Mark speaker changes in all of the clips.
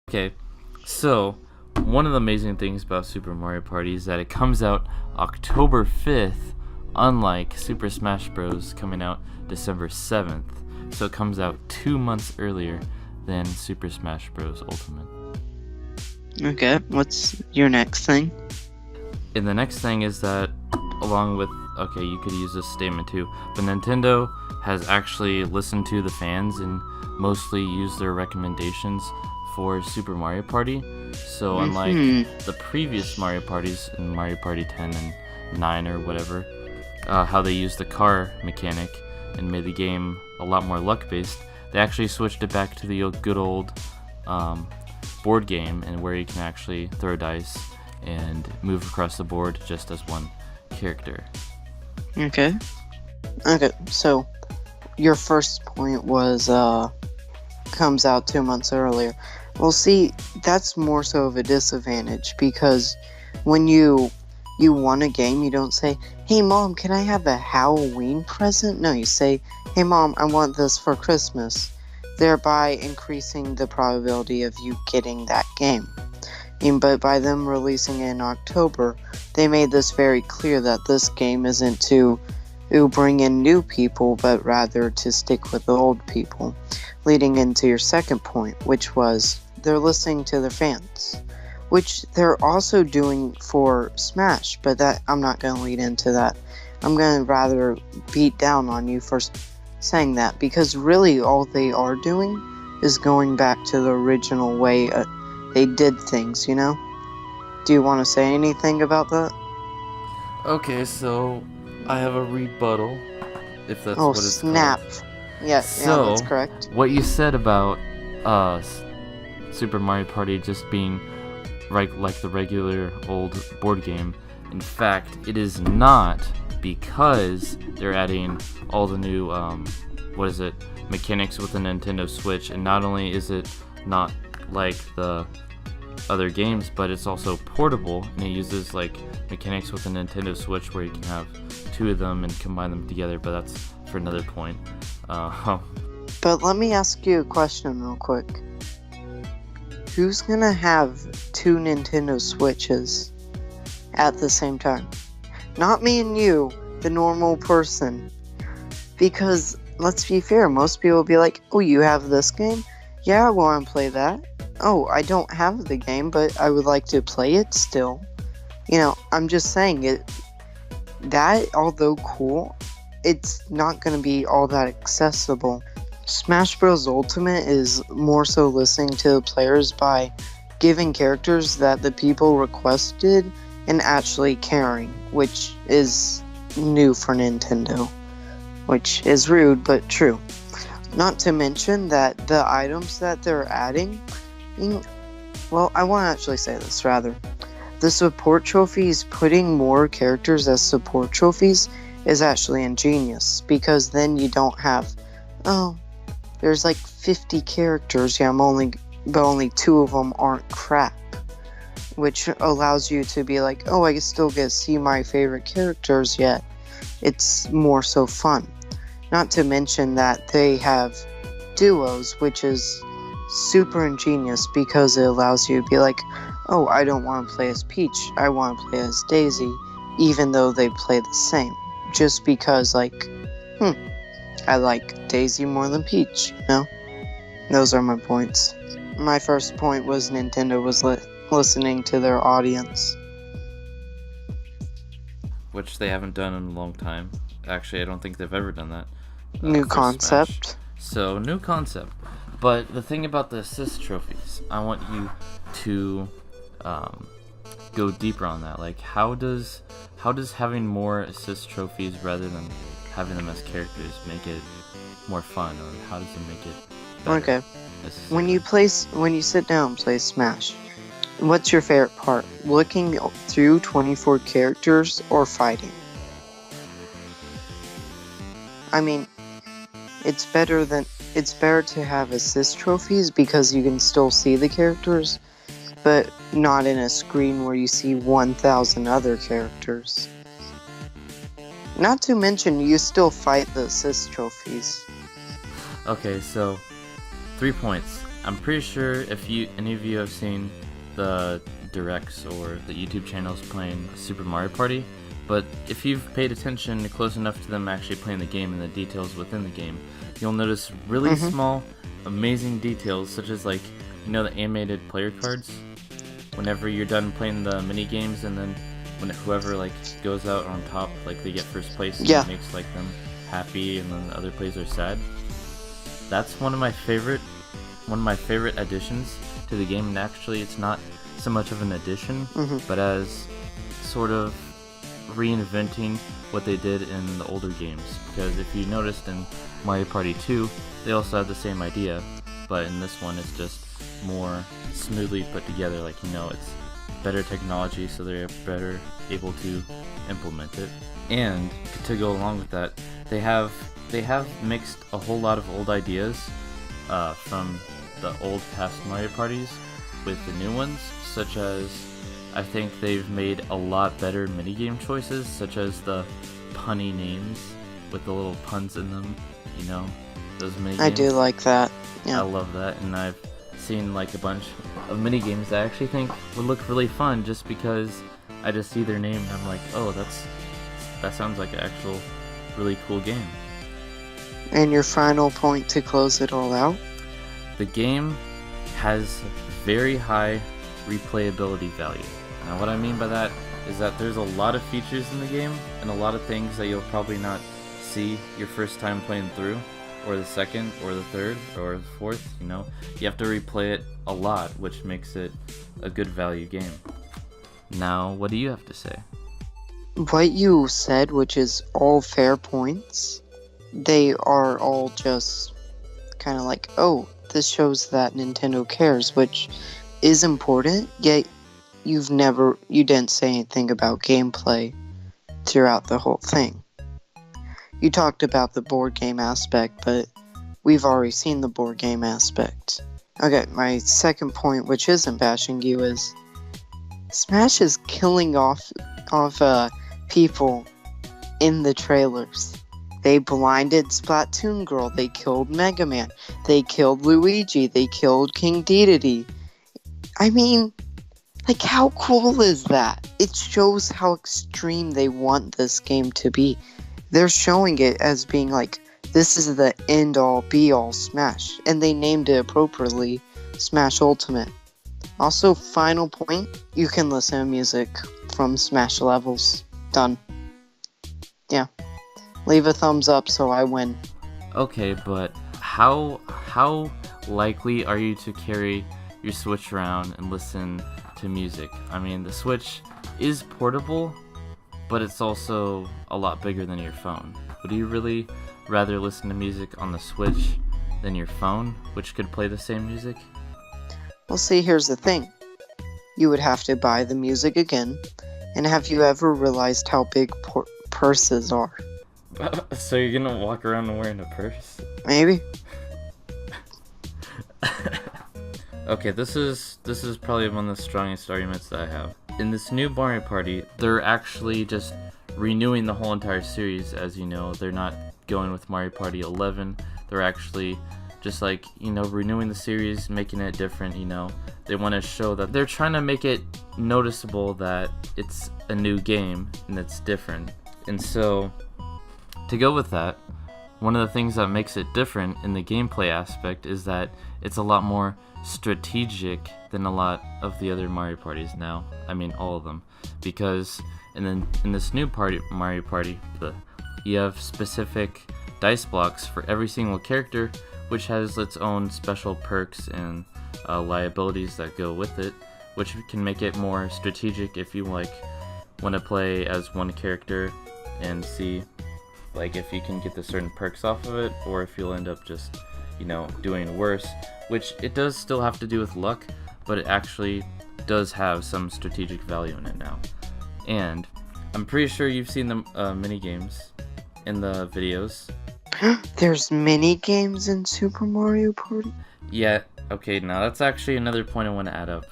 Speaker 1: Okay, so one of the amazing things about Super Mario Party is that it comes out October 5th, unlike Super Smash Bros. Coming out December 7th. So it comes out 2 months earlier than Super Smash Bros. Ultimate.
Speaker 2: Okay, what's your next thing?
Speaker 1: And the next thing is that, along with, okay, you could use this statement too, but Nintendo has actually listened to the fans and mostly used their recommendations for Super Mario Party. So unlike the previous Mario Parties in Mario Party 10 and 9 or whatever, how they used the car mechanic and made the game a lot more luck-based, they actually switched it back to the good old board game, and where you can actually throw dice and move across the board just as one character.
Speaker 2: Okay, so your first point was comes out 2 months earlier. Well, see, that's more so of a disadvantage, because when you want a game, you don't say, "Hey Mom, can I have a Halloween present?" No, you say, "Hey Mom, I want this for Christmas," thereby increasing the probability of you getting that game. But by them releasing it in October, they made this very clear that this game isn't to bring in new people, but rather to stick with the old people. Leading into your second point, which was they're listening to their fans, which they're also doing for Smash, but that I'm not going to lead into that. I'm going to rather beat down on you for saying that, because really all they are doing is going back to the original way they did things, you know? Do you want to say anything about that?
Speaker 1: Okay, so I have a rebuttal, if that's
Speaker 2: Oh,
Speaker 1: what it's
Speaker 2: snap.
Speaker 1: called.
Speaker 2: Yeah,
Speaker 1: So,
Speaker 2: that's correct.
Speaker 1: what you said about Super Mario Party just being like the regular old board game, in fact, it is not, because they're adding all the new, mechanics with the Nintendo Switch, and not only is it not like the other games, but it's also portable, and it uses like mechanics with the Nintendo Switch where you can have two of them and combine them together, but that's for another point.
Speaker 2: But let me ask you a question real quick. Who's gonna have two Nintendo Switches at the same time? Not me and you, the normal person. Because, let's be fair, most people will be like, "Oh, you have this game? Yeah, I want to play that. Oh, I don't have the game, but I would like to play it still." I'm just saying it. That, although cool, it's not going to be all that accessible. Smash Bros. Ultimate is more so listening to the players by giving characters that the people requested and actually caring, which is new for Nintendo. Which is rude, but true. Not to mention that the items that they're adding, well, I want to actually say this rather. The support trophies, putting more characters as support trophies, is actually ingenious, because then you don't have, there's like 50 characters, but only 2 of them aren't crap, which allows you to be like, I still get to see my favorite characters yet. It's more so fun. Not to mention that they have duos, which is super ingenious, because it allows you to be like, I don't want to play as Peach, I want to play as Daisy, even though they play the same. Just because, I like Daisy more than Peach, Those are my points. My first point was Nintendo was listening to their audience.
Speaker 1: Which they haven't done in a long time. Actually, I don't think they've ever done that.
Speaker 2: New concept.
Speaker 1: Smash. So, new concept. But the thing about the assist trophies, I want you to go deeper on that. Like, how does having more assist trophies rather than having them as characters make it more fun, or how does it make it better?
Speaker 2: Okay. When you sit down and play Smash, what's your favorite part? Looking through 24 characters or fighting? I mean, it's better to have assist trophies because you can still see the characters, but not in a screen where you see 1,000 other characters. Not to mention, you still fight the assist trophies.
Speaker 1: Okay, so 3 points. I'm pretty sure if any of you have seen the directs or the YouTube channels playing Super Mario Party, but if you've paid attention close enough to them actually playing the game and the details within the game, you'll notice really small, amazing details, such as like, you know, the animated player cards. Whenever you're done playing the mini games, and then when whoever like goes out on top, like they get first place, and it makes like them happy, and then the other players are sad. That's one of my favorite additions to the game, and actually it's not so much of an addition, but as sort of reinventing what they did in the older games. Because if you noticed in Mario Party 2, they also had the same idea, but in this one it's just more smoothly put together. Like, you know, it's better technology, so they're better able to implement it. And to go along with that, they have mixed a whole lot of old ideas from the old past Mario Parties with the new ones, such as I think they've made a lot better minigame choices, such as the punny names with the little puns in them, you know, those minigames. I
Speaker 2: do like that, yeah.
Speaker 1: I love that, and I've seen like a bunch of minigames that I actually think would look really fun just because I just see their name and I'm like, oh, that sounds like an actual really cool game.
Speaker 2: And your final point to close it all out?
Speaker 1: The game has very high replayability value. Now what I mean by that is that there's a lot of features in the game and a lot of things that you'll probably not see your first time playing through, or the second, or the third, or the fourth, you know. You have to replay it a lot, which makes it a good value game. Now, what do you have to say?
Speaker 2: What you said, which is all fair points, they are all just kind of like, oh, this shows that Nintendo cares, which is important, yet you didn't say anything about gameplay throughout the whole thing. You talked about the board game aspect, but we've already seen the board game aspect. Okay, my second point, which isn't bashing you, is Smash is killing off people in the trailers. They blinded Splatoon Girl, they killed Mega Man, they killed Luigi, they killed King Dedede. I mean, like, how cool is that? It shows how extreme they want this game to be. They're showing it as being like, this is the end-all, be-all Smash, and they named it appropriately Smash Ultimate. Also, final point, you can listen to music from Smash levels. Done. Yeah. Leave a thumbs up so I win.
Speaker 1: Okay, but how likely are you to carry your Switch around and listen to music? I mean, the Switch is portable, but it's also a lot bigger than your phone. Would you really rather listen to music on the Switch than your phone, which could play the same music?
Speaker 2: Well, see, here's the thing. You would have to buy the music again, and have you ever realized how big purses are?
Speaker 1: So you're gonna walk around wearing a purse?
Speaker 2: Maybe.
Speaker 1: Okay, this is probably one of the strongest arguments that I have. In this new Mario Party, they're actually just renewing the whole entire series, as you know. They're not going with Mario Party 11. They're actually just like, you know, renewing the series, making it different, you know. They want to show that they're trying to make it noticeable that it's a new game and it's different. And so, to go with that, one of the things that makes it different in the gameplay aspect is that it's a lot more strategic than a lot of the other Mario Parties now. I mean, all of them. Because in this new Mario Party, you have specific dice blocks for every single character, which has its own special perks and liabilities that go with it, which can make it more strategic if you like want to play as one character and see like if you can get the certain perks off of it, or if you'll end up just, you know, doing worse, which it does still have to do with luck, but it actually does have some strategic value in it now. And I'm pretty sure you've seen the mini games in the videos.
Speaker 2: There's mini games in Super Mario Party?
Speaker 1: Yeah, okay, now that's actually another point I want to add up.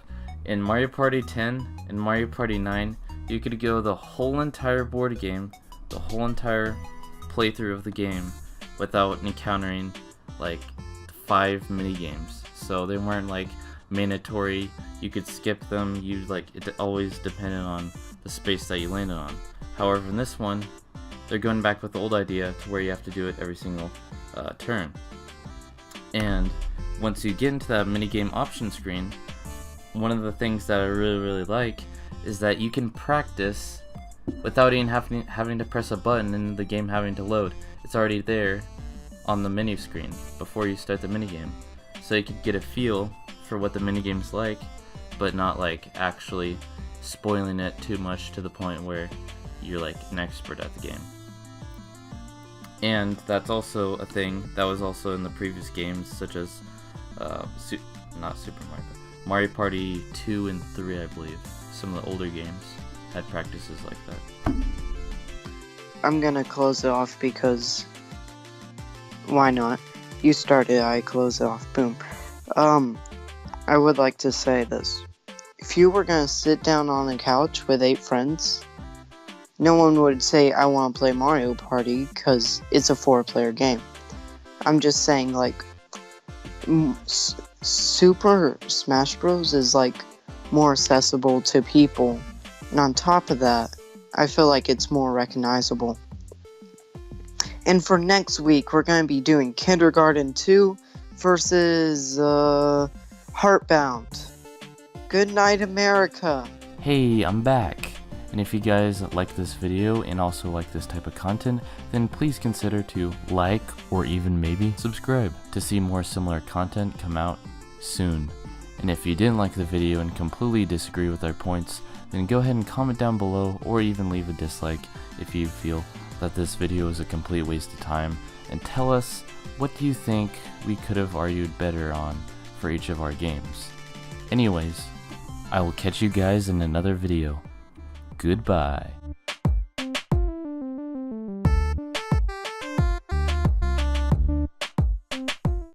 Speaker 1: In Mario Party 10 and Mario Party 9, you could go the whole entire board game, the whole entire playthrough of the game, without encountering like 5 mini games. so they weren't like mandatory. You could skip them. It always depended on the space that you landed on. However, in this one, they're going back with the old idea to where you have to do it every single turn. And once you get into that minigame option screen, one of the things that I really like is that you can practice without even having to press a button and the game having to load. It's already there on the menu screen before you start the minigame. So you can get a feel for what the minigame's like, but not like actually spoiling it too much to the point where you're like an expert at the game. And that's also a thing that was also in the previous games, such as not Super Mario, but Mario Party 2 and 3, I believe. Some of the older games had practices like that.
Speaker 2: I'm gonna close it off because why not? You started, I close it off. Boom. I would like to say this. If you were gonna sit down on a couch with 8 friends, no one would say, I want to play Mario Party, because it's a 4-player game. I'm just saying, like, Super Smash Bros. Is, like, more accessible to people. And on top of that, I feel like it's more recognizable. And for next week, we're going to be doing Kindergarten 2 versus Heartbound. Good night, America.
Speaker 1: Hey, I'm back. And if you guys like this video and also like this type of content, then please consider to like or even maybe subscribe to see more similar content come out soon. And if you didn't like the video and completely disagree with our points, then go ahead and comment down below or even leave a dislike if you feel that this video is a complete waste of time, and tell us what do you think we could have argued better on for each of our games. Anyways, I will catch you guys in another video. Goodbye.